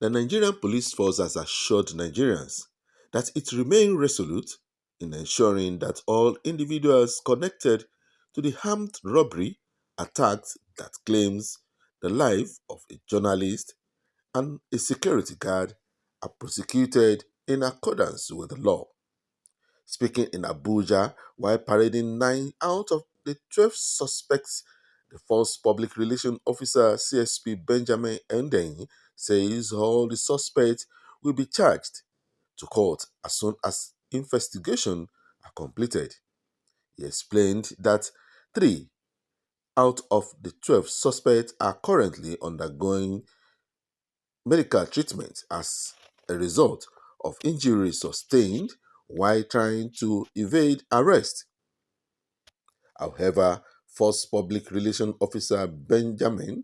The Nigerian police force has assured Nigerians that it remains resolute in ensuring that all individuals connected to the armed robbery attack that claims the life of a journalist and a security guard are prosecuted in accordance with the law. Speaking in Abuja while parading 9 out of the 12 suspects, the force public relations officer CSP Benjamin Endeng says all the suspects will be charged to court as soon as investigation are completed. He explained that 3 out of the 12 suspects are currently undergoing medical treatment as a result of injuries sustained while trying to evade arrest. However, Force Public Relations Officer Benjamin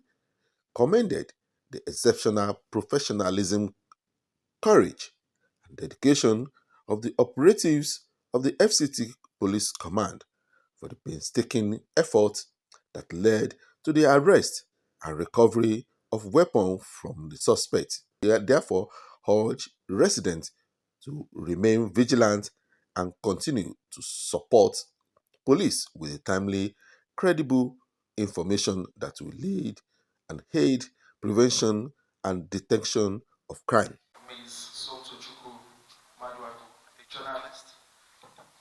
commended the exceptional professionalism, courage, and dedication of the operatives of the FCT Police Command for the painstaking effort that led to the arrest and recovery of weapons from the suspect. They therefore urge residents to remain vigilant and continue to support police with timely, credible information that will lead and aid prevention and detection of crime. Ms. Sotochukwu Madwaku, a journalist.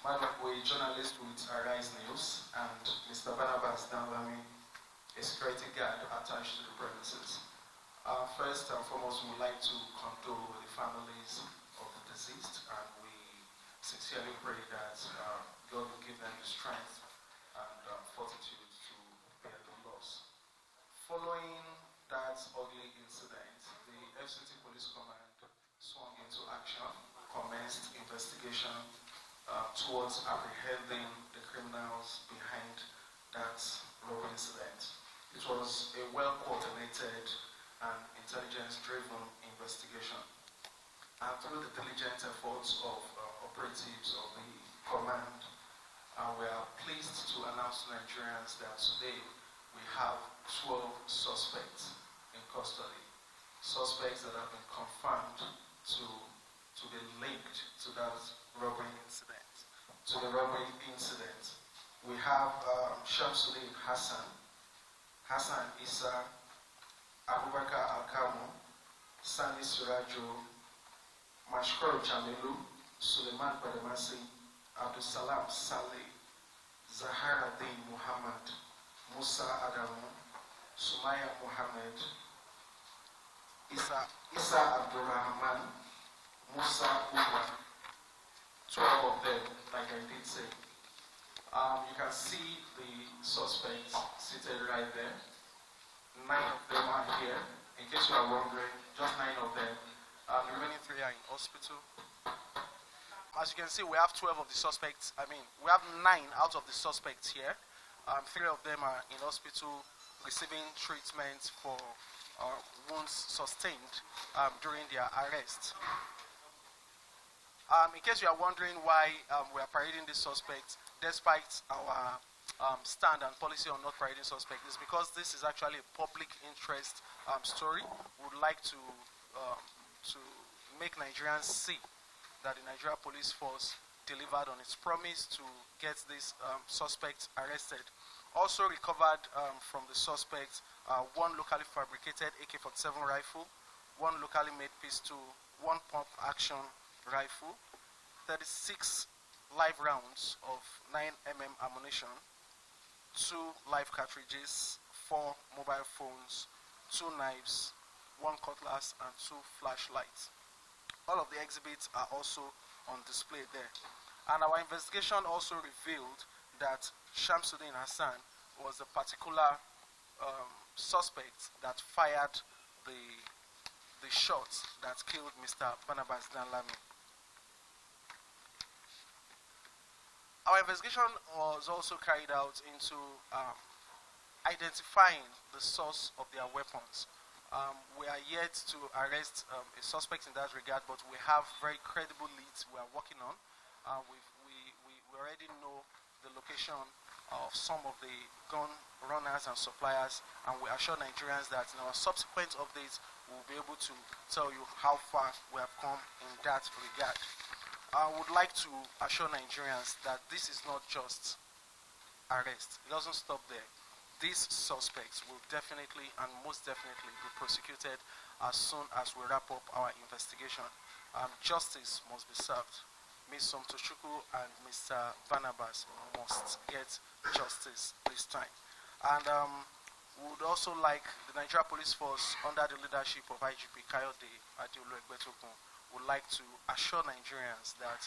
Madwaku, a journalist with Arise News, and Mr. Barnabas Danlami, a security guard attached to the premises. First and foremost, we would like to condole with the families of the deceased, and we sincerely pray that God will give them the strength and fortitude to bear the loss. Following that ugly incident, the FCT Police Command swung into action, commenced investigation towards apprehending the criminals behind that robbery incident. It was a well-coordinated and intelligence-driven investigation. And through the diligent efforts of operatives of the command, we are pleased to announce to Nigerians that today we have 12 suspects in custody. Suspects that have been confirmed to be linked to that robbery incident. We have Shamsuddin Hassan Isa, Abubakar Alkamu, Sani Surajo, Mashkor Jamilu, Suleiman Badamasi, Abdul Salam Saleh, Zahara Din Muhammad, Musa Adamu, Sumaya Muhammad, Isa Abdurrahman, Musa Uba, 12 of them, like I did say. You can see the suspects seated right there. 9 of them are here. In case you are wondering, just 9 of them. The remaining 3 are in hospital. As you can see, we have 12 of the suspects. We have 9 out of the suspects here. 3 of them are in hospital receiving treatment for wounds sustained during their arrest. In case you are wondering why we are parading these suspects, despite our stand and policy on not parading suspects, is because this is actually a public interest story. We would like to make Nigerians see that the Nigeria Police Force delivered on its promise to get these suspects arrested. Also recovered from the suspects 1 locally fabricated AK-47 rifle, 1 locally made pistol, 1 pump action rifle, 36 live rounds of 9mm ammunition, 2 live cartridges, 4 mobile phones, 2 knives, 1 cutlass, and 2 flashlights. All of the exhibits are also on display there. And our investigation also revealed that Shamsuddin Hassan was the particular suspect that fired the shots that killed Mr. Barnabas Danlami. Our investigation was also carried out into identifying the source of their weapons. We are yet to arrest a suspect in that regard, but we have very credible leads we are working on. We already know the location of some of the gun runners and suppliers, and we assure Nigerians that in our subsequent updates we'll be able to tell you how far we have come in that regard. I would like to assure Nigerians that this is not just arrest. It doesn't stop there. These suspects will definitely and most definitely be prosecuted as soon as we wrap up our investigation. Justice must be served. Ms. Somtochukwu and Mr. Barnabas must get justice this time. And we would also like the Nigeria Police Force, under the leadership of IGP Kayode Adeolu Egbetokun, would like to assure Nigerians that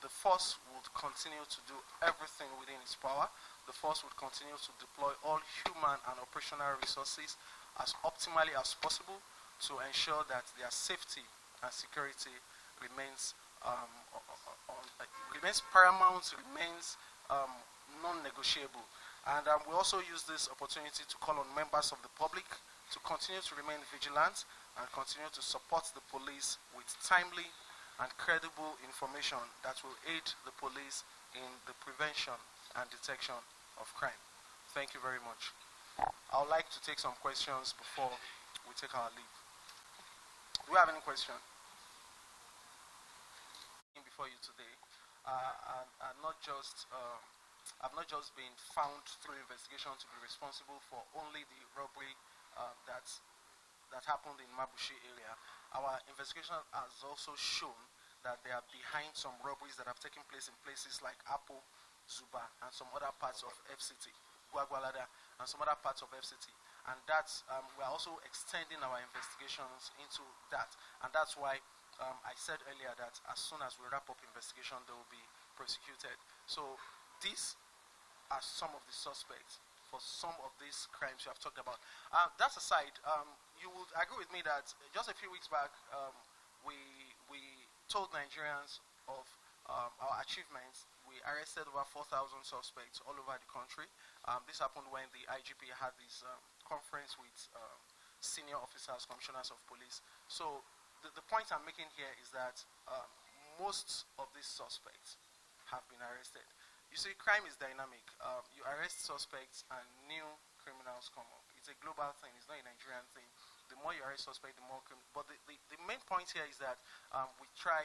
the force would continue to do everything within its power. The force would continue to deploy all human and operational resources as optimally as possible to ensure that their safety and security remains remains paramount, remains non-negotiable. And we also use this opportunity to call on members of the public to continue to remain vigilant and continue to support the police with timely and credible information that will aid the police in the prevention and detection of crime. Thank you very much. I would like to take some questions before we take our leave. Do we have any question? Before you today, and not just I've not just been found through investigation to be responsible for only the robbery that happened in Mabushi area. Our investigation has also shown that they are behind some robberies that have taken place in places like Apo, Zuba, and some other parts of FCT, Gwagwalada, and some other parts of FCT. And that's we are also extending our investigations into that, and that's why I said earlier that as soon as we wrap up investigation, they will be prosecuted. So these are some of the suspects for some of these crimes you have talked about. That aside, you would agree with me that just a few weeks back, we told Nigerians of our achievements. We arrested over 4,000 suspects all over the country. This happened when the IGP had this conference with senior officers, commissioners of police. So the point I'm making here is that most of these suspects have been arrested. You see, crime is dynamic. You arrest suspects and new criminals come up. It's a global thing. It's not a Nigerian thing. The more you arrest suspects, the more But the main point here is that we try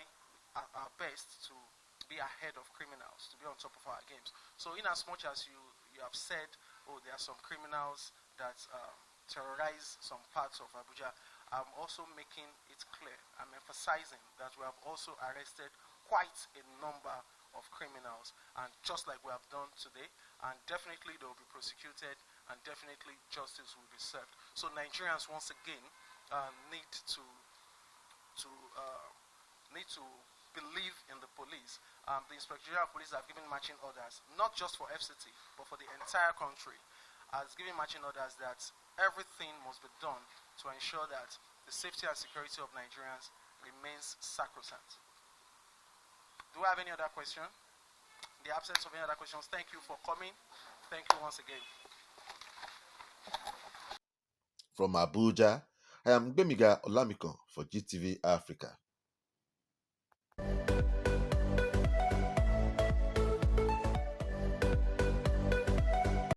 our best to be ahead of criminals, to be on top of our games. So in as much as you have said, oh, there are some criminals that terrorize some parts of Abuja, I'm also making it clear, I'm emphasizing that we have also arrested quite a number of criminals, and just like we have done today, and definitely they will be prosecuted, and definitely justice will be served. So Nigerians once again need to believe in the police. The Inspector General of Police have given marching orders, not just for FCT, but for the entire country, has given marching orders that everything must be done to ensure that the safety and security of Nigerians remains sacrosanct. Do I have any other question? In the absence of any other questions, thank you for coming. Thank you once again. From Abuja, I am Gbemiga Olamikon for GTV Africa.